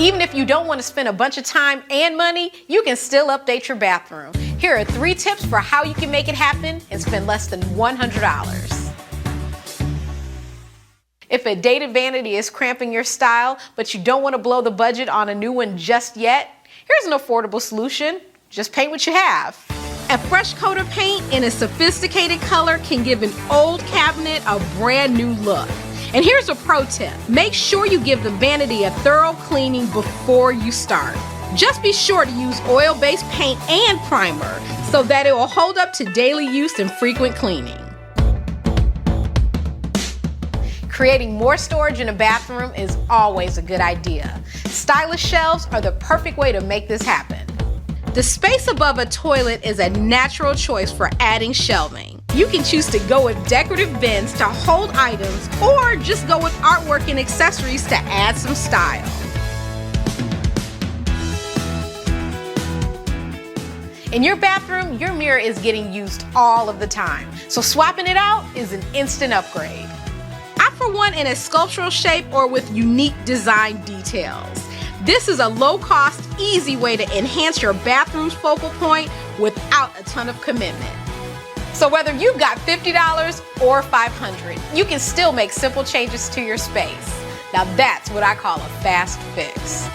Even if you don't want to spend a bunch of time and money, you can still update your bathroom. Here are 3 tips for how you can make it happen and spend less than $100. If a dated vanity is cramping your style, but you don't want to blow the budget on a new one just yet, here's an affordable solution. Just paint what you have. A fresh coat of paint in a sophisticated color can give an old cabinet a brand new look. And here's a pro tip. Make sure you give the vanity a thorough cleaning before you start. Just be sure to use oil-based paint and primer so that it will hold up to daily use and frequent cleaning. Creating more storage in a bathroom is always a good idea. Stylish shelves are the perfect way to make this happen. The space above a toilet is a natural choice for adding shelving. You can choose to go with decorative bins to hold items or just go with artwork and accessories to add some style. In your bathroom, your mirror is getting used all of the time, so swapping it out is an instant upgrade. Opt for one in a sculptural shape or with unique design details. This is a low-cost, easy way to enhance your bathroom's focal point without a ton of commitment. So whether you've got $50 or $500, you can still make simple changes to your space. Now that's what I call a fast fix.